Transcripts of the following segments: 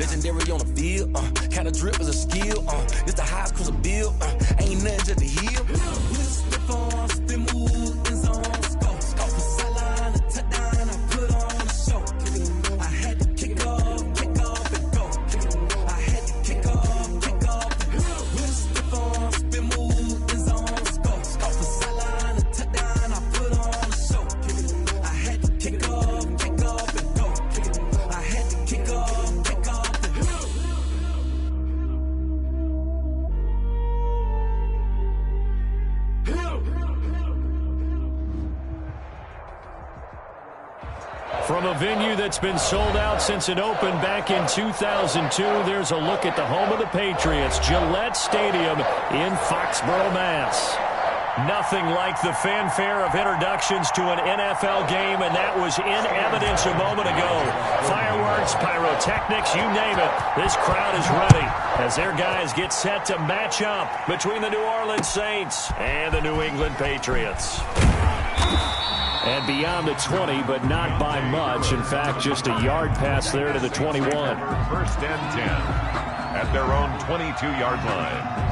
legendary on the field. Kinda drip is a skill. It's the highest cruiser bill. Ain't nothing just to heal. Spit on, spin move, in zone, scope. Scope for sideline, a touchdown, I put on a show. I had to kick off and go. I had to kick off and go. Spit on, spin move, in zone, scope. Scope for sideline, a touchdown, I put on a show. I had to kick off and go. I had to kick off and go. From a venue that's been sold out since it opened back in 2002, there's a look at the home of the Patriots, Gillette Stadium in Foxborough, Mass. Nothing like the fanfare of introductions to an NFL game, and that was in evidence a moment ago. Fireworks, pyrotechnics, you name it. This crowd is ready as their guys get set to match up between the New Orleans Saints and the New England Patriots. And beyond the 20, but not by much. In fact, just a yard pass there to the 21. First and 10 at their own 22-yard line.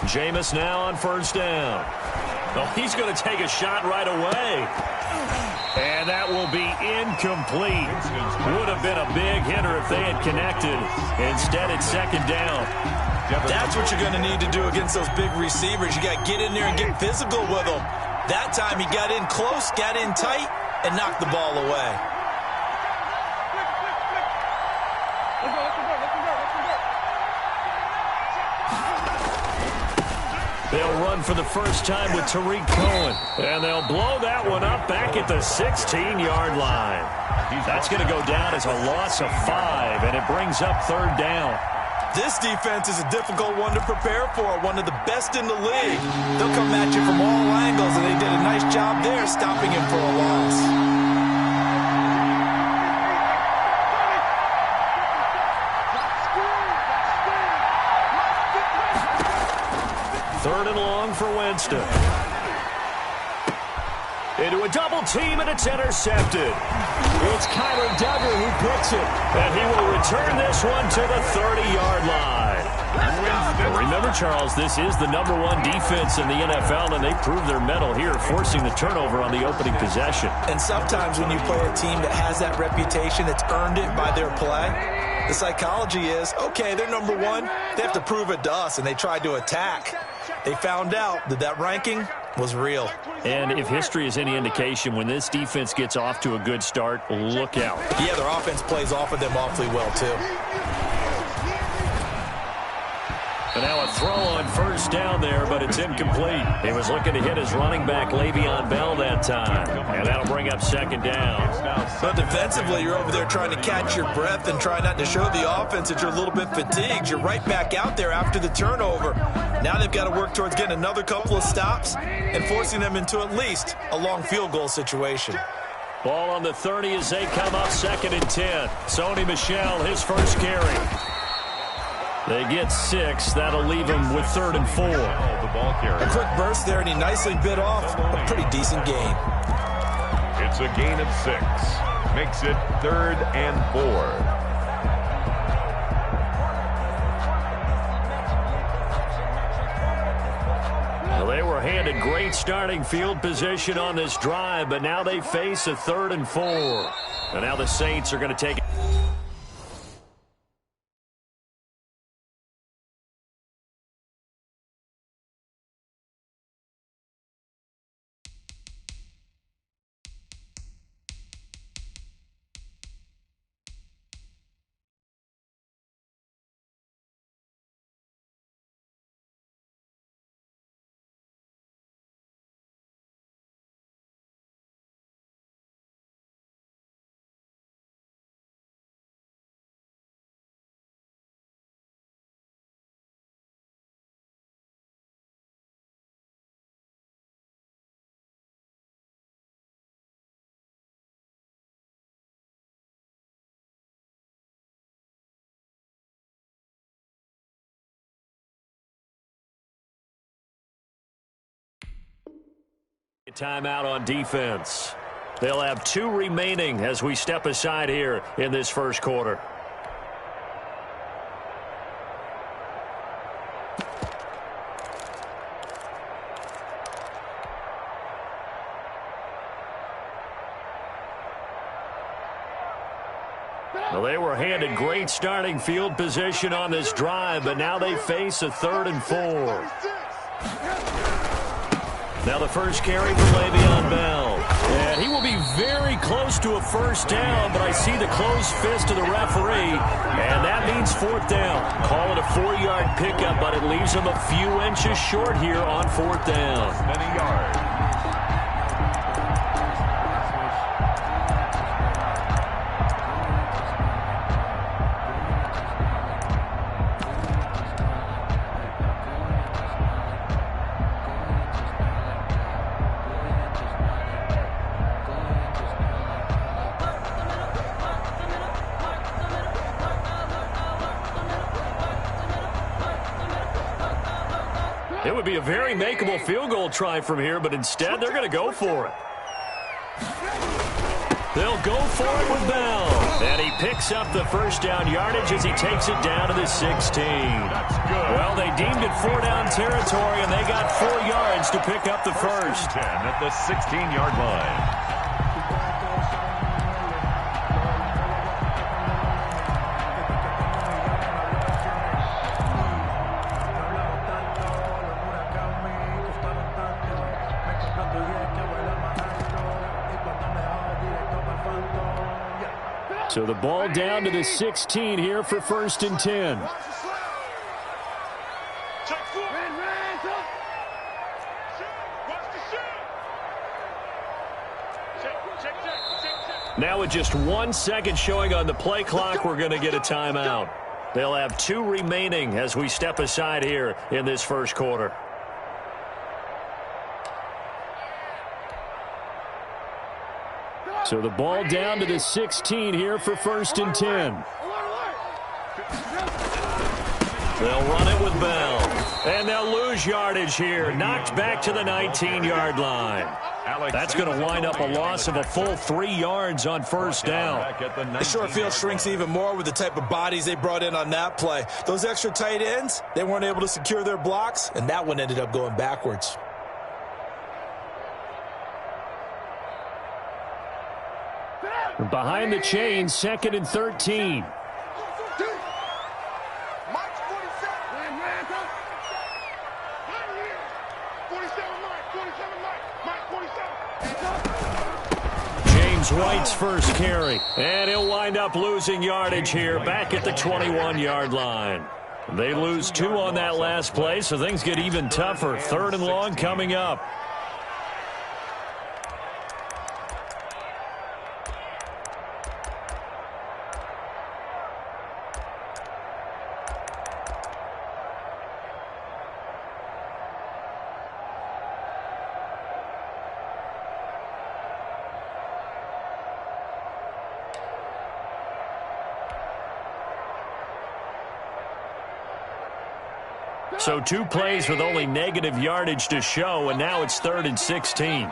Jameis now on first down. Oh, he's going to take a shot right away. And that will be incomplete. Would have been a big hitter if they had connected. Instead, it's second down. That's what you're going to need to do against those big receivers. You got to get in there and get physical with them. That time he got in close, got in tight, and knocked the ball away. They'll run for the first time with Tariq Cohen. And they'll blow that one up back at the 16-yard line. That's going to go down as a loss of 5, and it brings up third down. This defense is a difficult one to prepare for, one of the best in the league. They'll come at you from all angles, and they did a nice job there stopping him for a loss. Third and long for Winston. Into a double team, and it's intercepted. It's Kyler Duggar who picks it, and he will return this one to the 30-yard line. Remember, Charles, this is the #1 defense in the NFL, and they prove their mettle here, forcing the turnover on the opening possession. And sometimes when you play a team that has that reputation, it's earned it by their play. The psychology is, okay, they're #1. They have to prove it to us, and they tried to attack. They found out that that ranking was real. And if history is any indication, when this defense gets off to a good start, look out. Yeah, their offense plays off of them awfully well, too. And now a throw on first down there, but it's incomplete. He was looking to hit his running back, Le'Veon Bell, that time. And that'll bring up second down. But defensively, you're over there trying to catch your breath and try not to show the offense that you're a little bit fatigued. You're right back out there after the turnover. Now they've got to work towards getting another couple of stops and forcing them into at least a long field goal situation. Ball on the 30 as they come up second and 10. Sony Michel, his first carry. They get 6. That'll leave him with 3rd and 4. A quick burst there, and he nicely bit off a pretty decent gain. It's a gain of 6. Makes it 3rd and 4. Well, they were handed great starting field position on this drive, but now they face a 3rd and 4. And now the Saints are going to take Timeout on defense. They'll have 2 remaining as we step aside here in this first quarter. Well, they were handed great starting field position on this drive, but now they face a 3rd and 4. Now the first carry for Le'Veon Bell. And he will be very close to a first down, but I see the closed fist of the referee, and that means 4th down. Call it a 4-yard pickup, but it leaves him a few inches short here on 4th down. Many yards. It would be a very makeable field goal try from here, but instead they're going to go for it. They'll go for it with Bell. And he picks up the first down yardage as he takes it down to the 16. That's good. Well, they deemed it 4-down territory, and they got 4 yards to pick up the first. 10 at the 16-yard line. So the ball down to the 16 here for 1st and 10. Now with just 1 second showing on the play clock, we're going to get a timeout. They'll have 2 remaining as we step aside here in this first quarter. So the ball down to the 16 here for 1st and 10. They'll run it with Bell. And they'll lose yardage here. Knocked back to the 19-yard line. That's going to wind up a loss of a full 3 yards on 1st down. The short field shrinks even more with the type of bodies they brought in on that play. Those extra tight ends, they weren't able to secure their blocks, and that one ended up going backwards. Behind the chains, 2nd and 13. James White's first carry. And he'll wind up losing yardage here back at the 21-yard line. They lose 2 on that last play, so things get even tougher. 3rd and long coming up. So 2 plays with only negative yardage to show, and now it's 3rd and 16.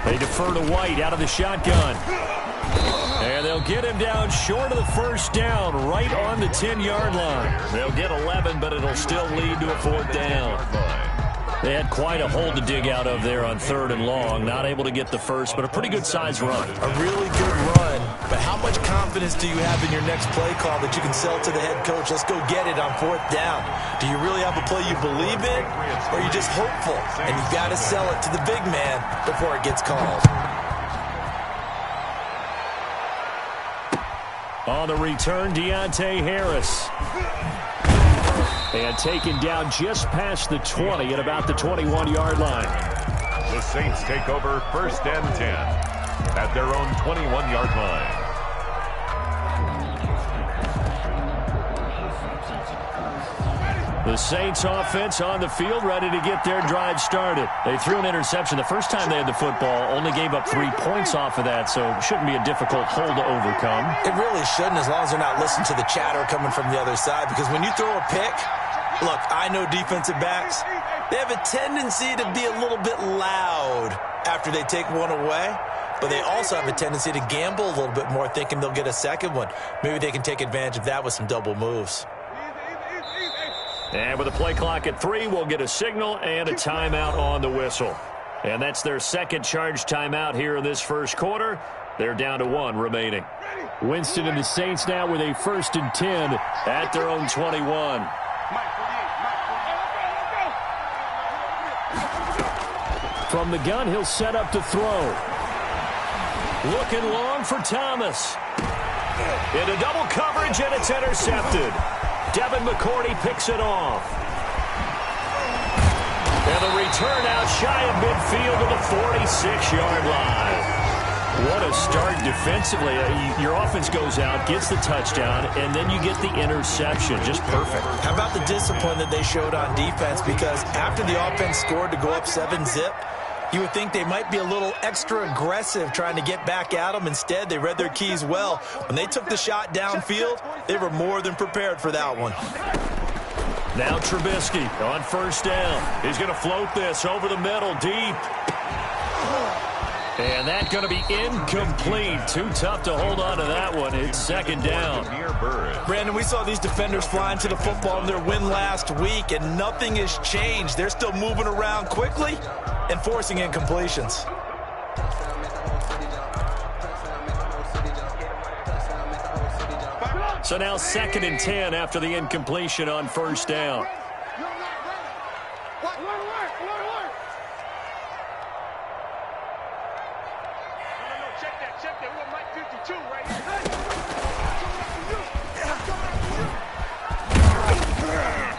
They defer to White out of the shotgun. And they'll get him down short of the first down, right on the 10-yard line. They'll get 11, but it'll still lead to a 4th down. They had quite a hole to dig out of there on 3rd and long. Not able to get the first, but a pretty good-sized run. A really good run, but how much confidence do you have in your next play call that you can sell to the head coach? Let's go get it on 4th down. Do you really have a play you believe in, or are you just hopeful? And you've got to sell it to the big man before it gets called. On the return, Deontay Harris. And taken down just past the 20 at about the 21-yard line. The Saints take over 1st and 10 at their own 21-yard line. The Saints offense on the field, ready to get their drive started. They threw an interception the first time they had the football, only gave up 3 points off of that, so it shouldn't be a difficult hole to overcome. It really shouldn't, as long as they're not listening to the chatter coming from the other side, because when you throw a pick, look, I know defensive backs, They have a tendency to be a little bit loud after they take one away, but they also have a tendency to gamble a little bit more, thinking they'll get a second one. Maybe they can take advantage of that with some double moves. And with a play clock at 3, we'll get a signal and a timeout on the whistle. And that's their second charge timeout here in this first quarter. They're down to 1 remaining. Winston and the Saints now with a 1st and 10 at their own 21. From the gun, he'll set up to throw. Looking long for Thomas. Into double coverage, and it's intercepted. Devin McCourty picks it off. And the return out shy of midfield to the 46-yard line. What a start defensively. Your offense goes out, gets the touchdown, and then you get the interception. Just perfect. How about the discipline that they showed on defense? Because after the offense scored to go up 7-zip, you would think they might be a little extra aggressive trying to get back at them. Instead, they read their keys well. When they took the shot downfield, they were more than prepared for that one. Now Trubisky on 1st down. He's going to float this over the middle, deep. And that's going to be incomplete. Too tough to hold on to that one. It's 2nd down. Brandon, we saw these defenders flying to the football in their win last week, and nothing has changed. They're still moving around quickly and forcing incompletions. So now 2nd and 10 after the incompletion on 1st down.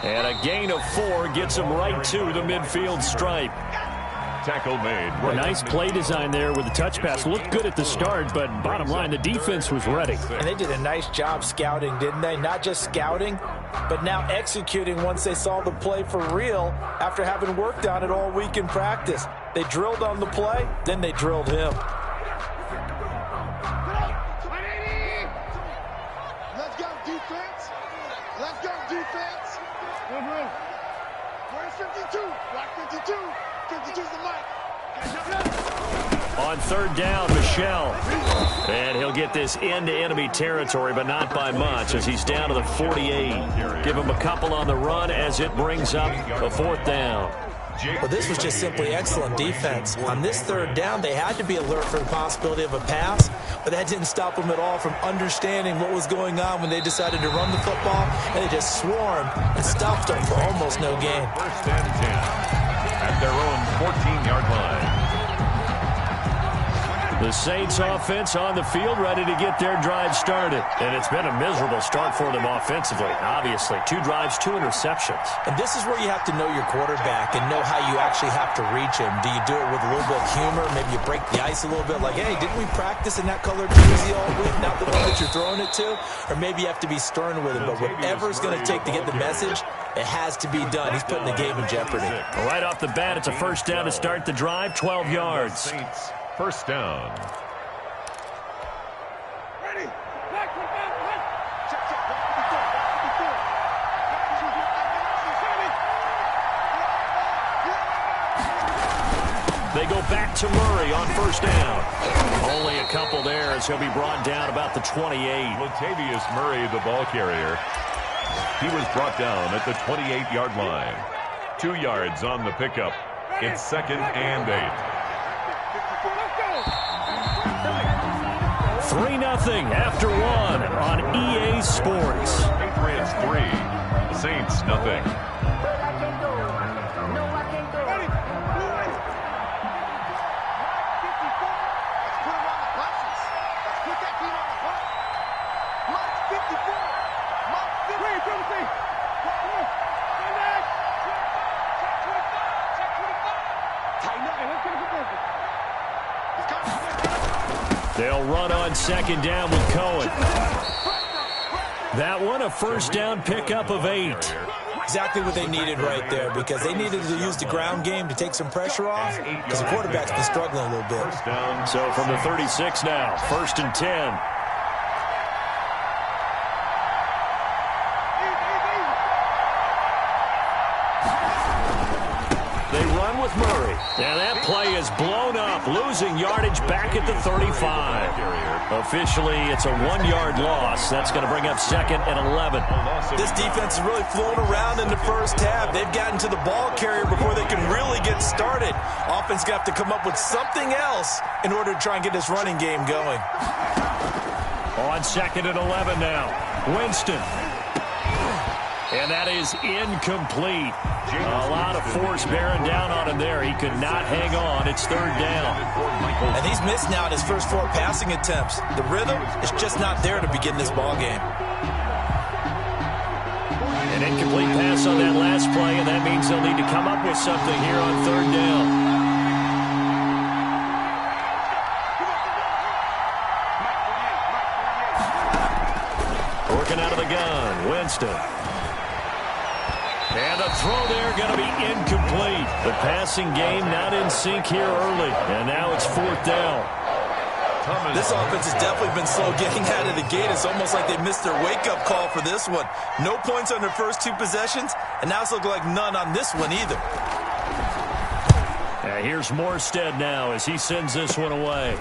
And a gain of 4 gets him right to the midfield stripe. Tackle made. A nice play design there with the touch pass. Looked good at the start, but bottom line, the defense was ready. And they did a nice job scouting, didn't they? Not just scouting, but now executing once they saw the play for real after having worked on it all week in practice. They drilled on the play, then they drilled him. Let's go, defense. Let's go, defense. Where's 52? Block 52. 52's the mic. On 3rd down, Michel. And he'll get this into enemy territory, but not by much as he's down to the 48. Give him a couple on the run as it brings up a 4th down. Well, this was just simply excellent defense. On this 3rd down, they had to be alert for the possibility of a pass, but that didn't stop them at all from understanding what was going on when they decided to run the football, and they just swarmed and stuffed them for almost no gain. 1st and 10 at their own 14-yard line. The Saints offense on the field, ready to get their drive started. And it's been a miserable start for them offensively, obviously. 2 drives, 2 interceptions. And this is where you have to know your quarterback and know how you actually have to reach him. Do you do it with a little bit of humor? Maybe you break the ice a little bit like, hey, didn't we practice in that colored jersey all week? Not the one that you're throwing it to? Or maybe you have to be stern with him. But whatever it's going to take to get the message, it has to be done. He's putting the game in jeopardy. Right off the bat, it's a 1st down to start the drive, 12 yards. Saints, 1st down. They go back to Murray on 1st down. Only a couple there as he'll be brought down about the 28. Latavius Murray, the ball carrier. He was brought down at the 28-yard line. 2 yards on the pickup. It's 2nd and 8. 3-0 after 1 on EA Sports. Patriots 3, Saints nothing. They'll run on 2nd down with Cohen. That one, a 1st down pickup of 8. Exactly what they needed right there, because they needed to use the ground game to take some pressure off, because the quarterback's been struggling a little bit. So from the 36 now, 1st and 10. They run with Murray. And that play is blown up, losing yardage back at the 35. Officially, it's a 1-yard loss. That's going to bring up 2nd and 11. This defense is really flown around in the first half. They've gotten to the ball carrier before they can really get started. Offense got to come up with something else in order to try and get this running game going. On 2nd and 11 now. Winston. And that is incomplete. A lot of force bearing down on him there. He could not hang on. It's 3rd down. And he's missed now in his first 4 passing attempts. The rhythm is just not there to begin this ball game. An incomplete pass on that last play, and that means they'll need to come up with something here on 3rd down. Working out of the gun, Winston. And the throw there going to be incomplete. The passing game not in sync here early. And now it's 4th down. This offense has definitely been slow getting out of the gate. It's almost like they missed their wake-up call for this one. No points on their first 2 possessions, and now it's looking like none on this one either. Here's Morstead now as he sends this one away.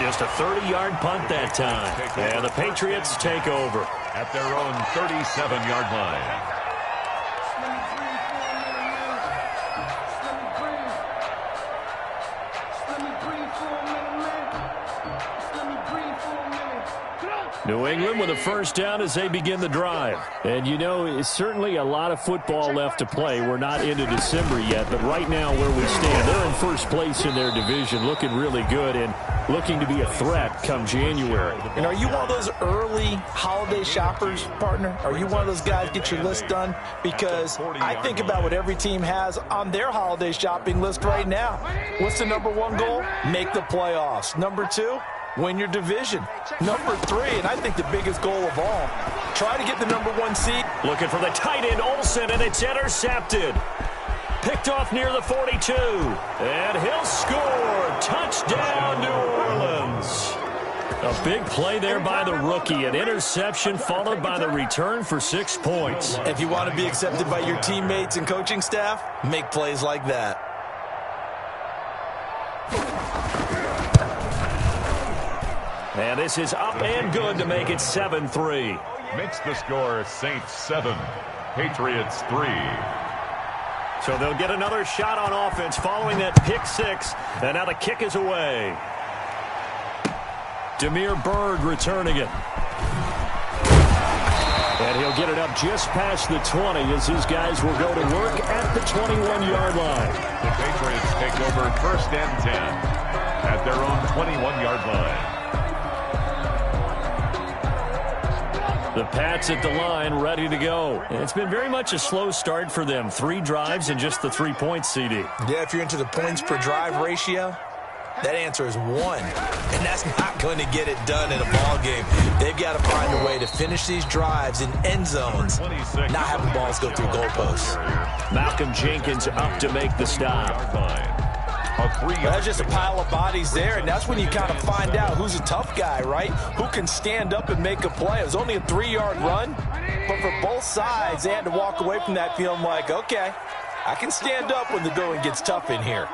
Just a 30-yard punt that time. And the Patriots take over at their own 37-yard line. New England with a first down as they begin the drive. And, you know, it's certainly a lot of football left to play. We're not into December yet, but right now where we stand, they're in first place in their division, looking really good and looking to be a threat come January. And are you one of those early holiday shoppers, partner? Are you one of those guys get your list done? Because I think about what every team has on their holiday shopping list right now. What's the #1 goal? Make the playoffs. #2? Win your division. #3, and I think the biggest goal of all, try to get the #1 seed. Looking for the tight end, Olsen, and it's intercepted. Picked off near the 42. And he'll score. Touchdown, New Orleans. A big play there by the rookie. An interception followed by the return for 6 points. If you want to be accepted by your teammates and coaching staff, make plays like that. And this is up and good to make it 7-3. Makes the score Saints 7, Patriots 3. So they'll get another shot on offense following that pick 6. And now the kick is away. Demir Bird returning it. And he'll get it up just past the 20 as his guys will go to work at the 21-yard line. The Patriots take over 1st and 10 at their own 21-yard line. The Pats at the line, ready to go. And it's been very much a slow start for them. 3 drives and just the 3 points, CD. Yeah, if you're into the points per drive ratio, that answer is 1. And that's not going to get it done in a ball game. They've got to find a way to finish these drives in end zones, not having balls go through goalposts. Malcolm Jenkins up to make the stop. That's just a pile of bodies there, and that's when you kind of find out who's a tough guy, right? Who can stand up and make a play. It was only a 3-yard run, but for both sides, they had to walk away from that feeling like, okay, I can stand up when the going gets tough in here.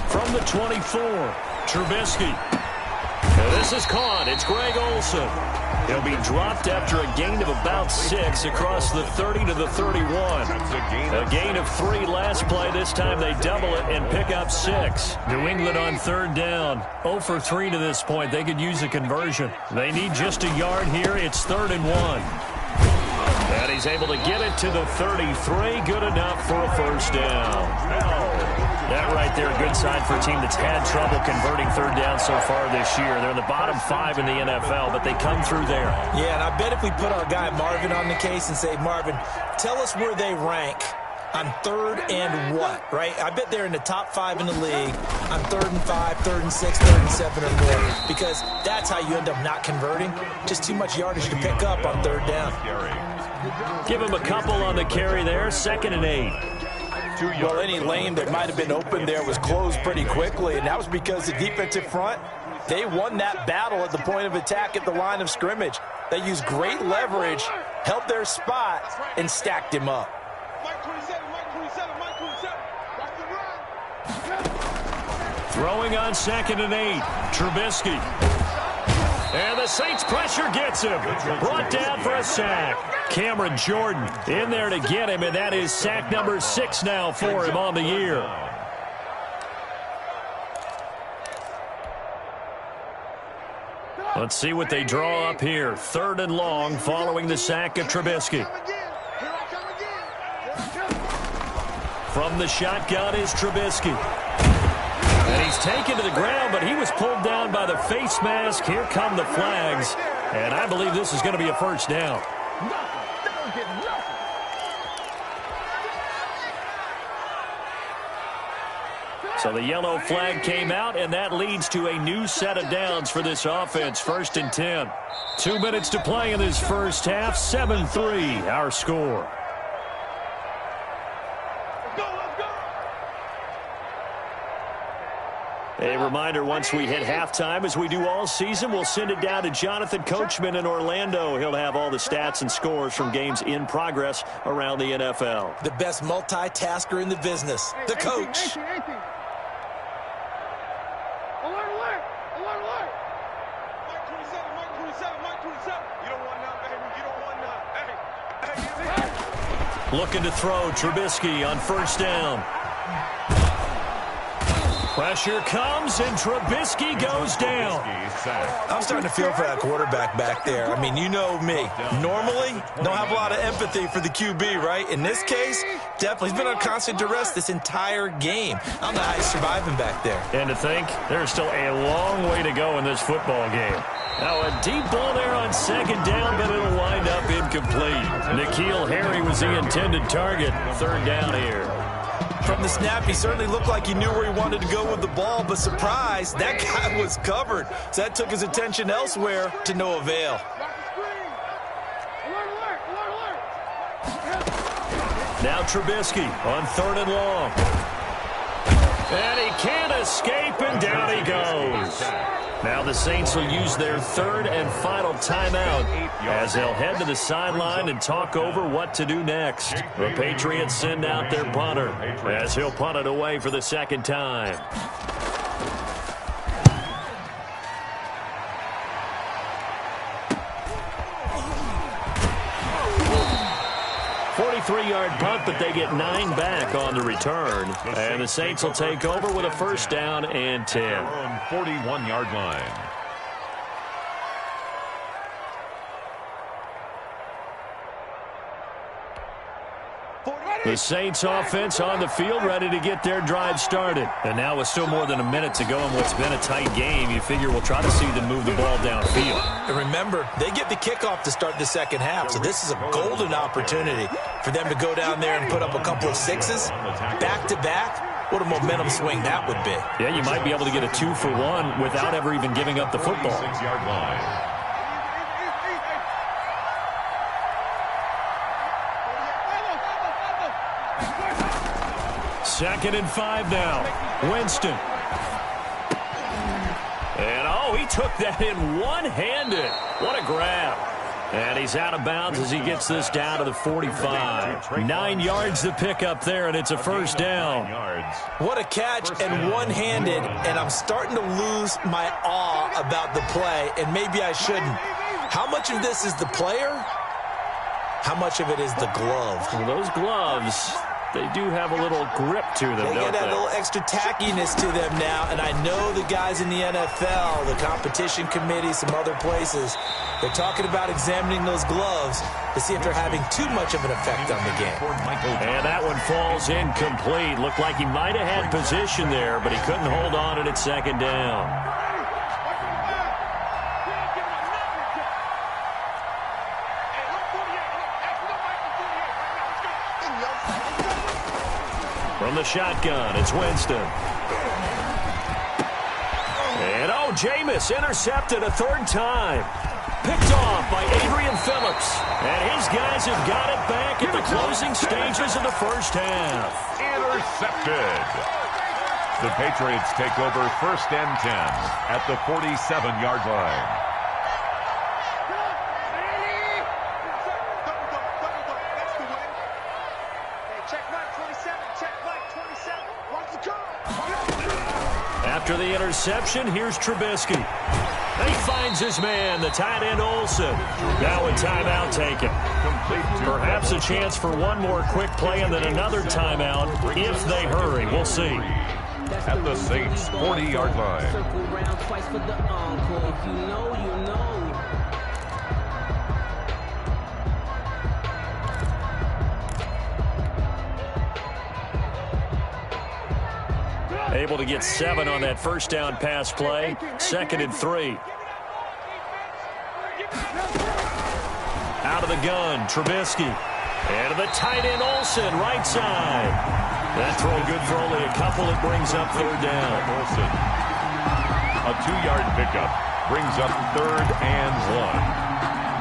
From the 24. Trubisky. Now this is caught. It's Greg Olsen. He'll be dropped after a gain of about 6 across the 30 to the 31. A gain of 3 last play. This time they double it and pick up 6. New England on 3rd down. 0 for 3 to this point. They could use a conversion. They need just a yard here. It's 3rd and 1. And he's able to get it to the 33. Good enough for a first down. That right there, a good sign for a team that's had trouble converting 3rd down so far this year. They're in the bottom 5 in the NFL, but they come through there. Yeah, and I bet if we put our guy Marvin on the case and say, Marvin, tell us where they rank on 3rd and what, right? I bet they're in the top 5 in the league on 3rd and 5, 3rd and 6, 3rd and 7 or more, because that's how you end up not converting. Just too much yardage to pick up on 3rd down. Give him a couple on the carry there, 2nd and 8. Well, any lane that might have been open there was closed pretty quickly, and that was because the defensive front, they won that battle at the point of attack at the line of scrimmage. They used great leverage, held their spot, and stacked him up. Throwing on 2nd and 8, Trubisky. And the Saints pressure gets him. Brought down for a sack. Cameron Jordan in there to get him, and that is sack number 6 now for him on the year. Let's see what they draw up here. 3rd and long following the sack of Trubisky. From the shotgun is Trubisky. And he's taken to the ground, but he was pulled down by the face mask. Here come the flags. And I believe this is going to be a first down. So the yellow flag came out, and that leads to a new set of downs for this offense. 1st and 10. 2 minutes to play in this first half. 7-3, our score. A reminder, once we hit halftime, as we do all season, we'll send it down to Jonathan Coachman in Orlando. He'll have all the stats and scores from games in progress around the NFL. The best multitasker in the business, the coach. Looking to throw, Trubisky on 1st down. Pressure comes, and Trubisky goes down. I'm starting to feel for that quarterback back there. I mean, you know me. Normally, don't have a lot of empathy for the QB, right? In this case, definitely. He's been on constant duress this entire game. I don't know how he's surviving back there. And to think, there's still a long way to go in this football game. Now a deep ball there on 2nd down, but it'll wind up incomplete. N'Keal Harry was the intended target. 3rd down here. From the snap, he certainly looked like he knew where he wanted to go with the ball, but surprise, that guy was covered. So that took his attention elsewhere to no avail. Now Trubisky on 3rd and long. And he can't escape, and down he goes. Now the Saints will use their 3rd and final timeout as they'll head to the sideline and talk over what to do next. The Patriots send out their punter as he'll punt it away for the 2nd time. 43-yard punt, but they get 9 back on the return. And the Saints will take over with a 1st down and 10. 41-yard line. The Saints offense on the field, ready to get their drive started. And now with still more than a minute to go in what's been a tight game, you figure we'll try to see them move the ball downfield. And remember, they get the kickoff to start the 2nd half, so this is a golden opportunity for them to go down there and put up a couple of 6s back-to-back. What a momentum swing that would be. Yeah, you might be able to get a 2-for-1 without ever even giving up the football. 46-yard line. 2nd and 5 now. Winston. And, oh, he took that in one-handed. What a grab. And he's out of bounds as he gets this down to the 45. 9 yards to pick up there, and it's a 1st down. What a catch and one-handed, and I'm starting to lose my awe about the play, and maybe I shouldn't. How much of this is the player? How much of it is the glove? Well, those gloves, they do have a little grip to them, they don't get that little extra tackiness to them now, and I know the guys in the NFL, the competition committee, some other places, they're talking about examining those gloves to see if they're having too much of an effect on the game. And that one falls incomplete. Looked like he might have had position there, but he couldn't hold on it at 2nd down. From the shotgun, it's Winston. And, oh, Jameis intercepted a 3rd time. Picked off by Adrian Phillips. And his guys have got it back at the closing stages of the first half. Intercepted. The Patriots take over 1st and 10 at the 47-yard line. After the interception, here's Trubisky. And he finds his man, the tight end Olsen. Now a timeout taken. Perhaps a chance for one more quick play and then another timeout if they hurry. We'll see. At the Saints' 40-yard line. Able to get 7 on that first down pass play. 2nd and 3. Out of the gun, Trubisky. And to the tight end Olsen, right side. That throw good for only a couple. It brings up 3rd down. Olsen. A 2-yard pickup brings up 3rd and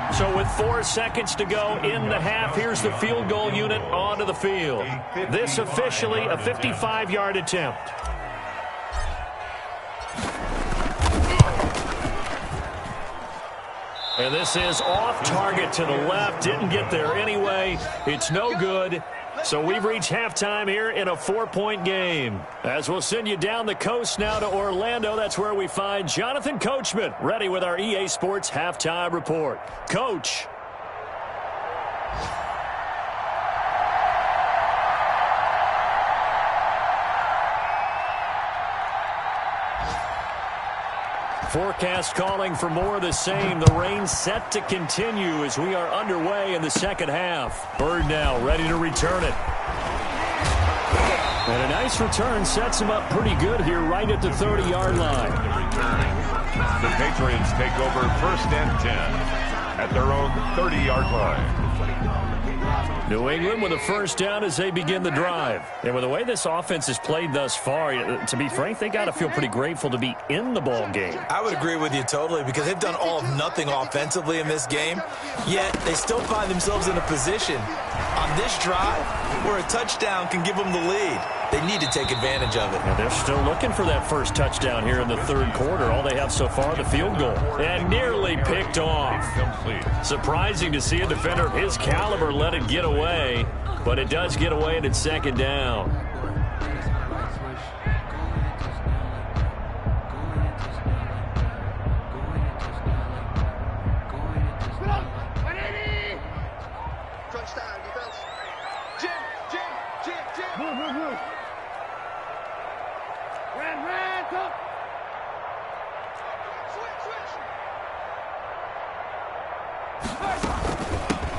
1. So with 4 seconds to go in the half, here's the field goal unit onto the field. This officially a 55-yard attempt. And this is off target to the left. Didn't get there anyway. It's no good. So we've reached halftime here in a 4-point game. As we'll send you down the coast now to Orlando. That's where we find Jonathan Coachman ready with our EA Sports halftime report. Coach. Forecast calling for more of the same. The rain set to continue as we are underway in the second half. Bird now ready to return it. And a nice return sets him up pretty good here right at the 30-yard line. The Patriots take over 1st and 10 at their own 30-yard line. New England with a first down as they begin the drive. And with the way this offense has played thus far, to be frank, they got to feel pretty grateful to be in the ball game. I would agree with you totally because they've done all of nothing offensively in this game, yet they still find themselves in a position on this drive where a touchdown can give them the lead. They need to take advantage of it. And they're still looking for that first touchdown here in the 3rd quarter. All they have so far, the field goal. And nearly picked off. Complete. Surprising to see a defender of his caliber let it get away, but it does get away and it's 2nd down.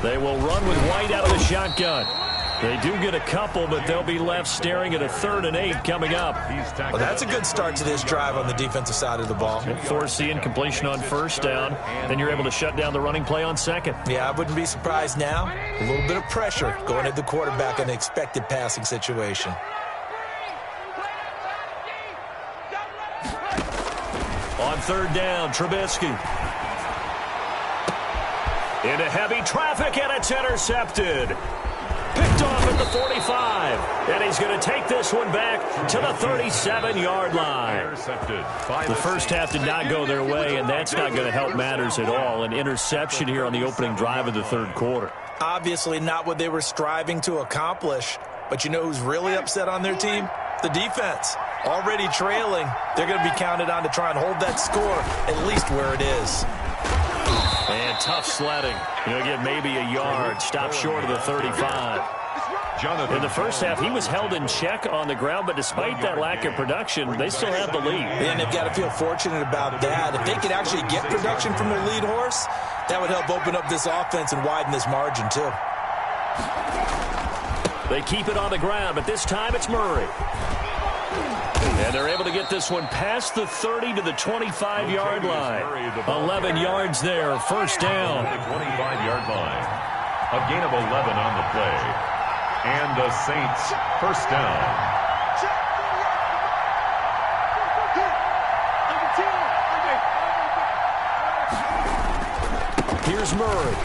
They will run with White out of the shotgun. They do get a couple, but they'll be left staring at a 3rd and 8 coming up. Well, that's a good start to this drive on the defensive side of the ball. Force the incompletion on first down, then you're able to shut down the running play on 2nd. Yeah, I wouldn't be surprised now. A little bit of pressure going at the quarterback in an expected passing situation. On 3rd down, Trubisky. Into heavy traffic, and it's intercepted. Picked off at the 45. And he's going to take this one back to the 37-yard line. The first half did not go their way, and that's not going to help matters at all. An interception here on the opening drive of the 3rd quarter. Obviously not what they were striving to accomplish. But you know who's really upset on their team? The defense. Already trailing. They're going to be counted on to try and hold that score at least where it is. And tough sledding. He'll get maybe a yard. Stop short of the 35. In the first half, he was held in check on the ground, but despite that lack of production, they still have the lead. And they've got to feel fortunate about that. If they could actually get production from their lead horse, that would help open up this offense and widen this margin, too. They keep it on the ground, but this time it's Murray. And they're able to get this one past the 30 to the 25-yard line. 11 yards there, first down. 25-yard line. A gain of 11 on the play. And the Saints first down. Here's Murray.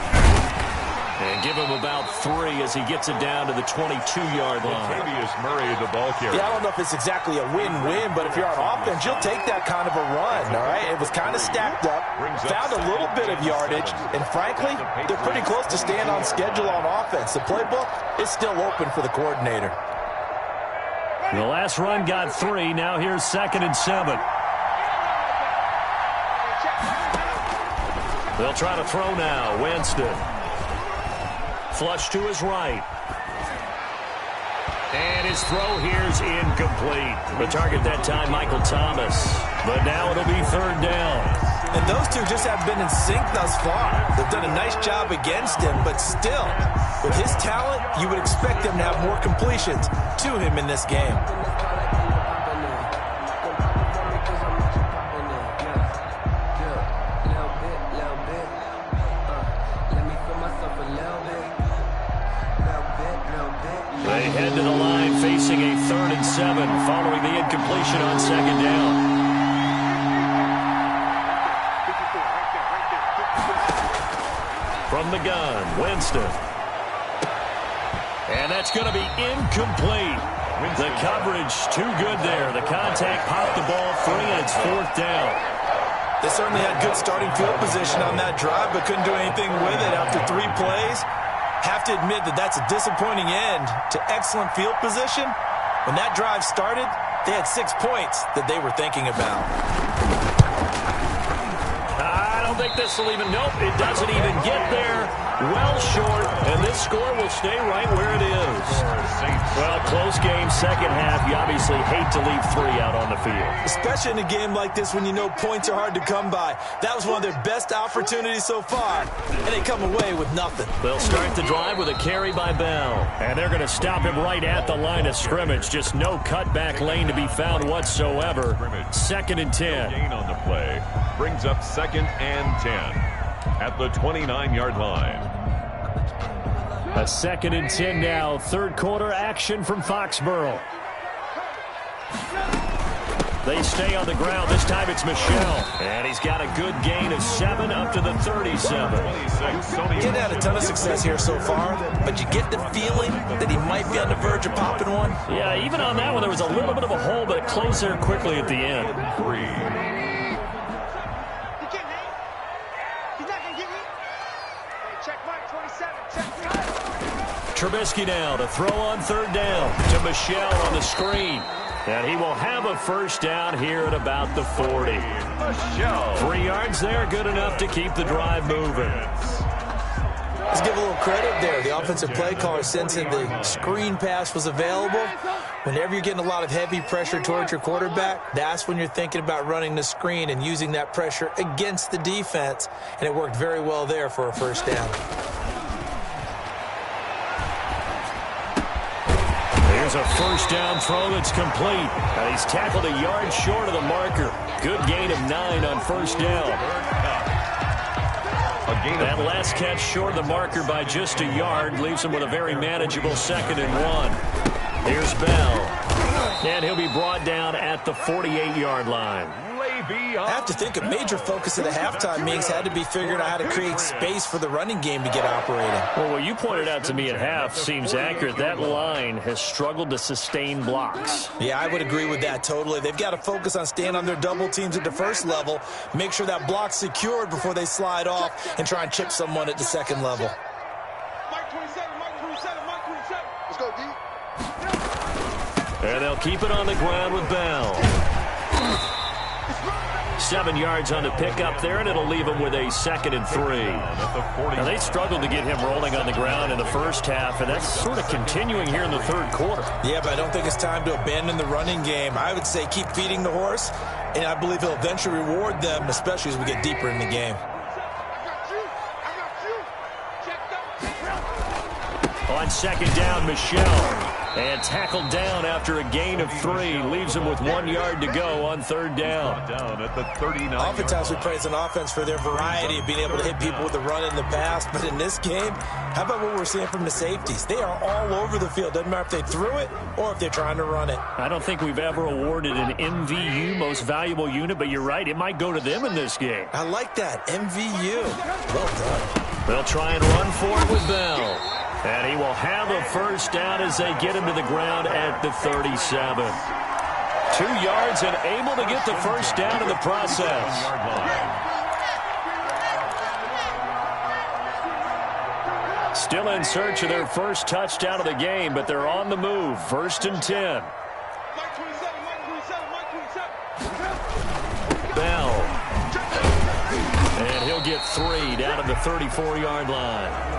And give him about 3 as he gets it down to the 22-yard line. Murray, the ball carrier. Yeah, I don't know if it's exactly a win-win, but if you're on offense, you'll take that kind of a run, all right? It was kind of stacked up, found a little bit of yardage, and frankly, they're pretty close to staying on schedule on offense. The playbook is still open for the coordinator. The last run got 3. Now here's 2nd and 7. They'll try to throw now. Winston. Flush to his right. And his throw here's incomplete. The target that time, Michael Thomas. But now it'll be 3rd down. And those two just have been in sync thus far. They've done a nice job against him, but still, with his talent, you would expect them to have more completions to him in this game. They head to the line facing a 3rd and 7 following the incompletion on 2nd down. From the gun, Winston. And that's going to be incomplete. The coverage too good there. The contact popped the ball free, and it's 4th down. They certainly had good starting field position on that drive, but couldn't do anything with it after 3 plays. Have to admit that that's a disappointing end to excellent field position. When that drive started, they had 6 points that they were thinking about. I don't think this will even, nope, it doesn't even get there. Well short, and this score will stay right where it is. Well, close game, second half. You obviously hate to leave 3 out on the field. Especially in a game like this when you know points are hard to come by. That was one of their best opportunities so far, and they come away with nothing. They'll start the drive with a carry by Bell. And they're going to stop him right at the line of scrimmage. Just no cutback lane to be found whatsoever. 2nd and 10. Gain on the play brings up 2nd and 10 at the 29-yard line. A 2nd and 10 now. 3rd quarter action from Foxborough. They stay on the ground. This time it's Michelle. And he's got a good gain of 7 up to the 37. Didn't have a ton of success here so far, but you get the feeling that he might be on the verge of popping one. Yeah, even on that one, there was a little bit of a hole, but it closed there quickly at the end. 3. Trubisky now to throw on 3rd down to Michelle on the screen. And he will have a 1st down here at about the 40. 3 yards there, good enough to keep the drive moving. Let's give a little credit there. The offensive play caller sensing the screen pass was available. Whenever you're getting a lot of heavy pressure towards your quarterback, that's when you're thinking about running the screen and using that pressure against the defense. And it worked very well there for a 1st down. Here's a 1st down throw that's complete. And he's tackled a yard short of the marker. Good gain of 9 on 1st down. That last catch short of the marker by just a yard leaves him with a very manageable 2nd and 1. Here's Bell. And he'll be brought down at the 48-yard line. I have to think a major focus of the halftime meetings had to be figuring out how to create space for the running game to get operating. Well, what you pointed out to me at half seems accurate. That line has struggled to sustain blocks. Yeah, I would agree with that totally. They've got to focus on staying on their double teams at the 1st level, make sure that block's secured before they slide off and try and chip someone at the 2nd level. Let's go, D. And they'll keep it on the ground with Bell. 7 yards on the pickup there, and it'll leave him with a 2nd and 3. Now, they struggled to get him rolling on the ground in the 1st half, and that's sort of continuing here in the 3rd quarter. Yeah, but I don't think it's time to abandon the running game. I would say keep feeding the horse, and I believe he'll eventually reward them, especially as we get deeper in the game. On 2nd down, Michelle. And tackled down after a gain of 3. Leaves him with 1 yard to go on 3rd down. Down at the 39. Oftentimes we praise an offense for their variety of being able to hit people with the run in the past. But in this game, how about what we're seeing from the safeties? They are all over the field. Doesn't matter if they threw it or if they're trying to run it. I don't think we've ever awarded an MVU, most valuable unit, but you're right. It might go to them in this game. I like that. MVU. Well done. They'll try and run for it with Bell. And he will have a first down as they get him to the ground at the 37. 2 yards and able to get the first down in the process. Still in search of their first touchdown of the game, but they're on the move. 1st and 10. Bell. And he'll get 3 down at the 34-yard line.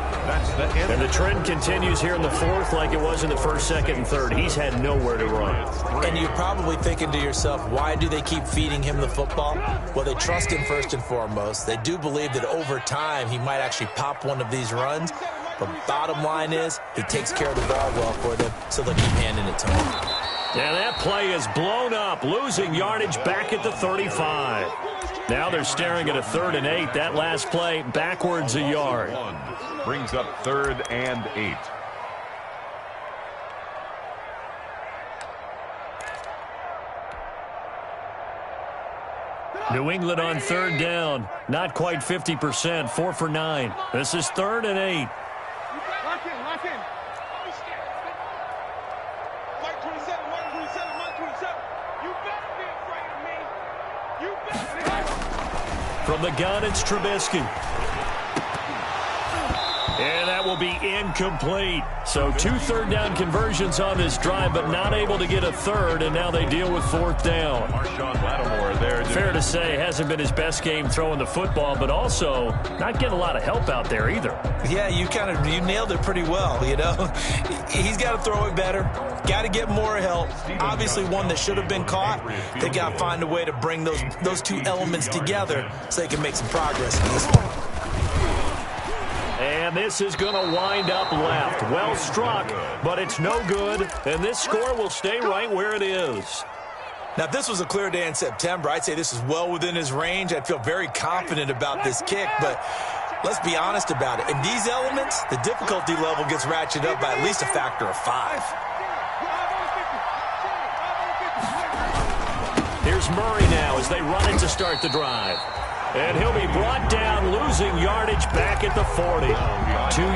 And the trend continues here in the 4th like it was in the 1st, 2nd, and 3rd. He's had nowhere to run. And you're probably thinking to yourself, why do they keep feeding him the football? Well, they trust him first and foremost. They do believe that over time he might actually pop one of these runs. But bottom line is he takes care of the ball well for them, so they'll keep handing it to him. And that play is blown up, losing yardage back at the 35. Now they're staring at a 3rd and 8. That last play backwards a yard. Brings up 3rd and 8. New England on 3rd down. Not quite 50%. 4 for 9. This is 3rd and 8. Lock in, lock in. Mike 27, Mike 27, Mike 27. You better be afraid of me. You better be. From the gun, it's Trubisky. And that will be incomplete. So 2 third down conversions on this drive, but not able to get a 3rd, and now they deal with 4th down. Fair to say, hasn't been his best game throwing the football, but also not getting a lot of help out there either. Yeah, you nailed it pretty well, you know. He's got to throw it better. Got to get more help. Obviously one that should have been caught. They got to find a way to bring those 2 elements together so they can make some progress in this one. And this is going to wind up left. Well struck, but it's no good. And this score will stay right where it is. Now, if this was a clear day in September, I'd say this is well within his range. I'd feel very confident about this kick, but let's be honest about it. In these elements, the difficulty level gets ratcheted up by at least a factor of 5. Here's Murray now as they run it to start the drive. And he'll be brought down, losing yardage back at the 40. 2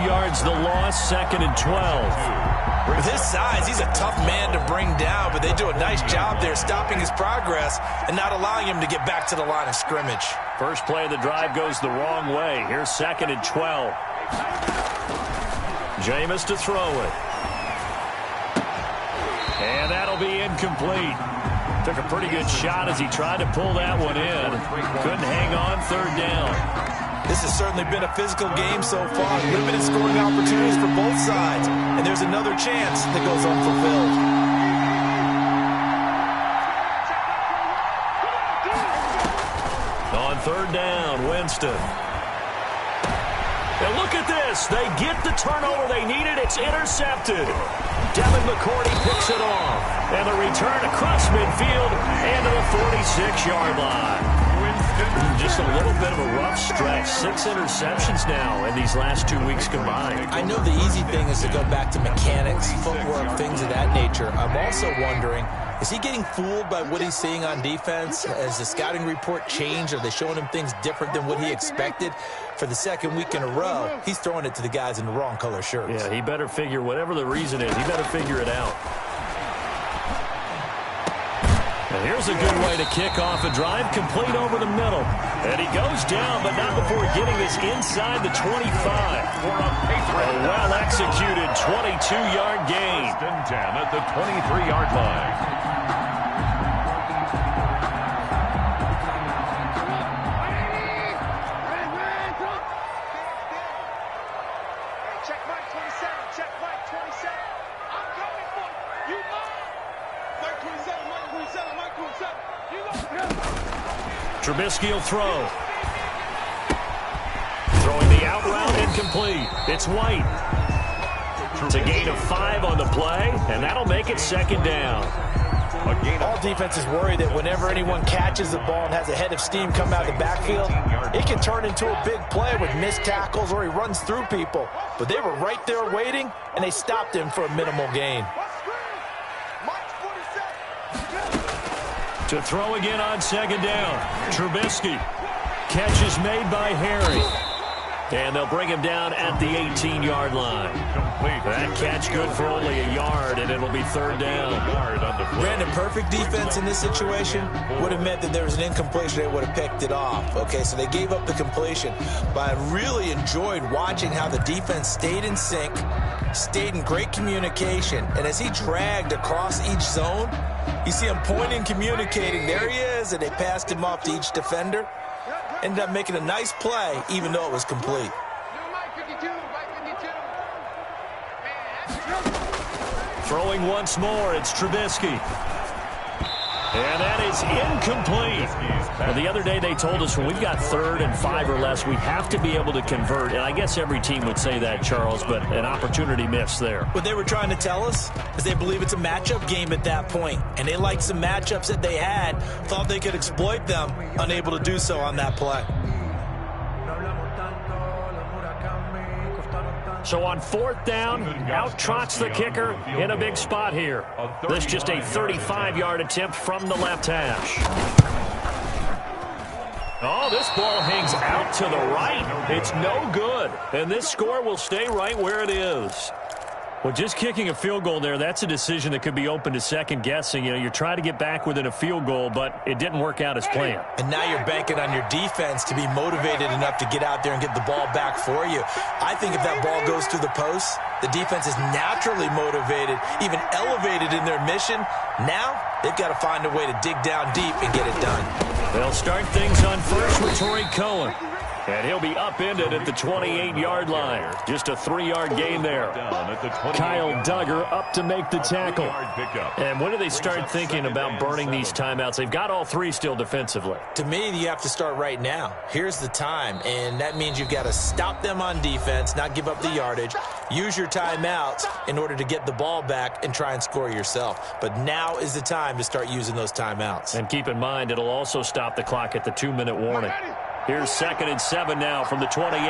yards the loss, 2nd and 12. With his size, he's a tough man to bring down, but they do a nice job there stopping his progress and not allowing him to get back to the line of scrimmage. First play of the drive goes the wrong way. Here's 2nd and 12. Jameis to throw it. And that'll be incomplete. Took a pretty good shot as he tried to pull that one in. Couldn't hang on 3rd down. This has certainly been a physical game so far. Limited scoring opportunities for both sides. And there's another chance that goes unfulfilled. On 3rd down, Winston. And look at this. They get the turnover they needed. It's intercepted. Devin McCourty picks it off. And the return across midfield and to the 46-yard line. Just a little bit of a rough stretch. 6 interceptions now in these last 2 weeks combined. I know the easy thing is to go back to mechanics, footwork, things of that nature. I'm also wondering, is he getting fooled by what he's seeing on defense? Has the scouting report changed? Are they showing him things different than what he expected? For the 2nd week in a row, he's throwing it to the guys in the wrong color shirts. Yeah, he better figure, whatever the reason is, he better figure it out. And here's a good way to kick off a drive, complete over the middle. And he goes down, but not before getting this inside the 25. A well-executed 22-yard gain. 10 at the 23-yard line. Trubisky will throw. Throwing the out route incomplete. It's White. It's a gain of 5 on the play, and that'll make it 2nd down. All defenses worry that whenever anyone catches the ball and has a head of steam come out of the backfield, it can turn into a big play with missed tackles or he runs through people. But they were right there waiting, and they stopped him for a minimal gain. To throw again on 2nd down. Trubisky. Catch is made by Harry. And they'll bring him down at the 18-yard line. That catch good for only a yard, and it'll be third down. Brandon, perfect defense in this situation would have meant that there was an incompletion. They would have picked it off. Okay, so they gave up the completion. But I really enjoyed watching how the defense stayed in sync, stayed in great communication. And as he dragged across each zone, you see him pointing, communicating. There he is, and they passed him off to each defender. Ended up making a nice play, even though it was complete. Throwing once more, it's Trubisky. And that is incomplete. Well, the other day they told us when we've got 3rd and 5 or less, we have to be able to convert. And I guess every team would say that, Charles, but an opportunity missed there. What they were trying to tell us is they believe it's a matchup game at that point. And they liked some matchups that they had, thought they could exploit them, unable to do so on that play. So on 4th down, out trots the kicker in a big spot here. This just a 35-yard attempt from the left hash. Oh, this ball hangs out to the right. It's no good. And this score will stay right where it is. Well, just kicking a field goal there, that's a decision that could be open to second guessing. You know, you're trying to get back within a field goal, but it didn't work out as planned. And now you're banking on your defense to be motivated enough to get out there and get the ball back for you. I think if that ball goes through the post, the defense is naturally motivated, even elevated in their mission. Now they've got to find a way to dig down deep and get it done. They'll start things on first with Torrey Cohen. And he'll be upended at the 28-yard line. Just a 3-yard gain there. Kyle Duggar up to make the tackle. And when do they start thinking about burning these timeouts? They've got all 3 still defensively. To me, you have to start right now. Here's the time, and that means you've got to stop them on defense, not give up the yardage, use your timeouts in order to get the ball back and try and score yourself. But now is the time to start using those timeouts. And keep in mind, it'll also stop the clock at the 2-minute warning. Here's 2nd and 7 now from the 28.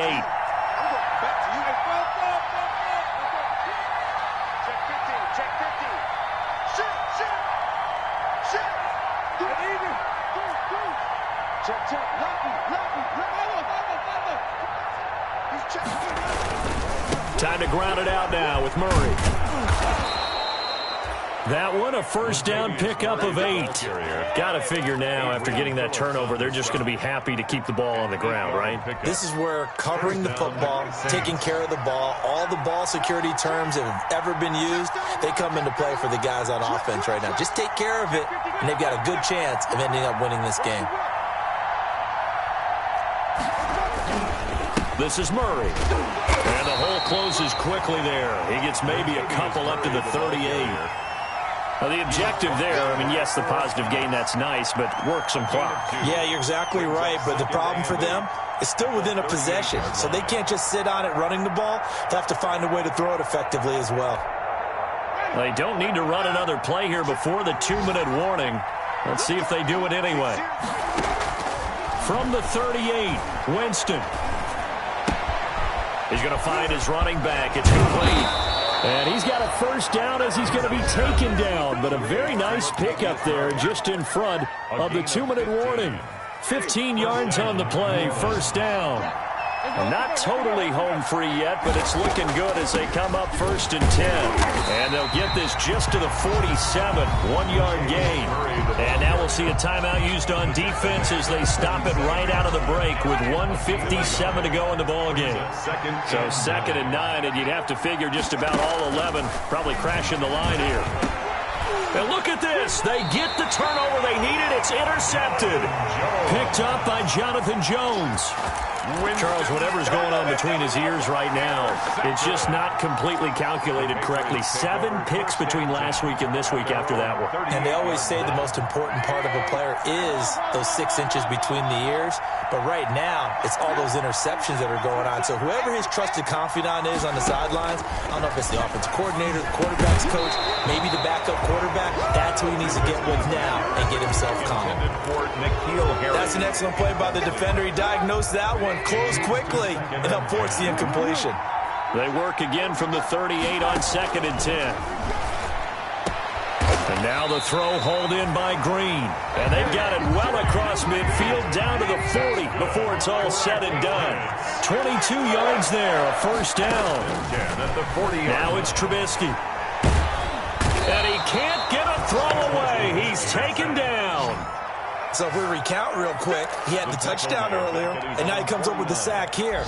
Time to ground it out now with Murray. That one, a first down pickup of 8. Got to figure now, after getting that turnover, they're just going to be happy to keep the ball on the ground, right? This is where covering the football, taking care of the ball, all the ball security terms that have ever been used, they come into play for the guys on offense right now. Just take care of it, and they've got a good chance of ending up winning this game. This is Murray. And the hole closes quickly there. He gets maybe a couple up to the 38. Well, the objective there, I mean, yes, the positive gain, that's nice, but work some clock. Yeah, you're exactly right, but the problem for them is still within a possession, so they can't just sit on it running the ball. They have to find a way to throw it effectively as well. They don't need to run another play here before the 2-minute warning. Let's see if they do it anyway. From the 38, Winston. He's going to find his running back. It's complete. And he's got a first down as he's going to be taken down. But a very nice pickup there just in front of the 2-minute warning. 15 yards on the play, first down. Not totally home free yet, but it's looking good as they come up 1st and 10. And they'll get this just to the 47, 1-yard gain. And now we'll see a timeout used on defense as they stop it right out of the break with 1:57 to go in the ballgame. So 2nd and 9, and you'd have to figure just about all 11 probably crashing the line here. And look at this. They get the turnover they needed. It's intercepted. Picked up by Jonathan Jones. Charles, whatever's going on between his ears right now, it's just not completely calculated correctly. 7 picks between last week and this week after that one. And they always say the most important part of a player is those 6 inches between the ears. But right now, it's all those interceptions that are going on. So whoever his trusted confidant is on the sidelines, I don't know if it's the offensive coordinator, the quarterback's coach, maybe the backup quarterback, that's who he needs to get with now and get himself calm. That's an excellent play by the defender. He diagnosed that one, closed quickly, and helped force the incompletion. They work again from the 38 on 2nd and 10. And Now the throw hauled in by Green. And they've got it well across midfield down to the 40 before it's all said and done. 22 yards there, a first down. At the 40 now it's Trubisky. And he can't get a throw away. He's taken down. So if we recount real quick, he had the touchdown earlier, and now he comes up with the sack here.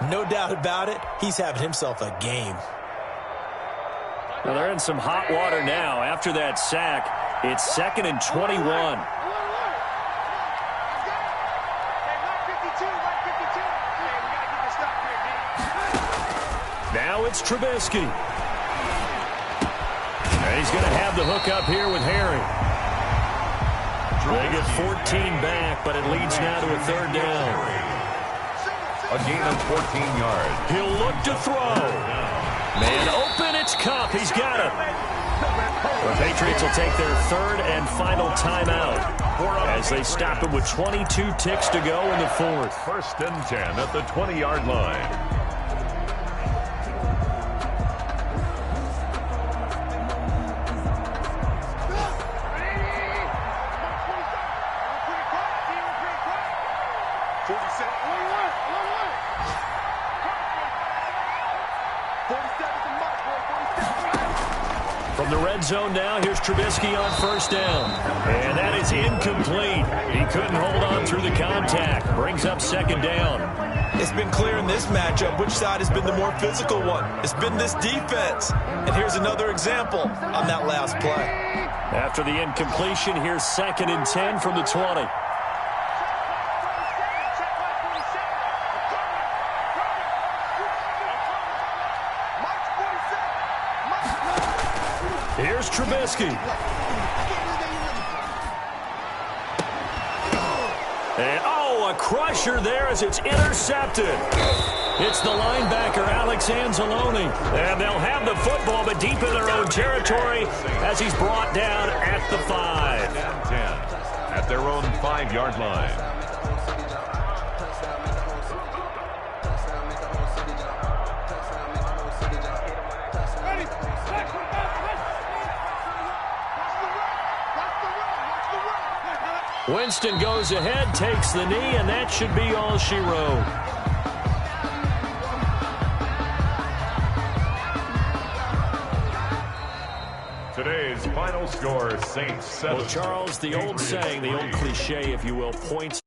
No doubt about it, he's having himself a game. Well, they're in some hot water now. After that sack, it's 2nd and 21. Now it's Trubisky. And he's going to have the hook up here with Harry. They get 14 back, but it leads now to a 3rd down. A gain of 14 yards. He'll look to throw. Man open, it's Kupp. He's got it. The Patriots will take their 3rd and final timeout as they stop it with 22 ticks to go in the 4th. 1st and 10 at the 20-yard line. From the red zone now, here's Trubisky on 1st down. And that is incomplete. He couldn't hold on through the contact. Brings up 2nd down. It's been clear in this matchup which side has been the more physical one. It's been this defense. And here's another example on that last play. After the incompletion, here's 2nd and 10 from the 20. Here's Trubisky. And, a crusher there as it's intercepted. It's the linebacker, Alex Anzalone. And they'll have the football, but deep in their own territory as he's brought down at the 5. 10 at their own 5-yard line. Winston goes ahead, takes the knee, and that should be all she wrote. Today's final score, Saints 7. Well, Charles, the old saying, the old cliche, if you will, points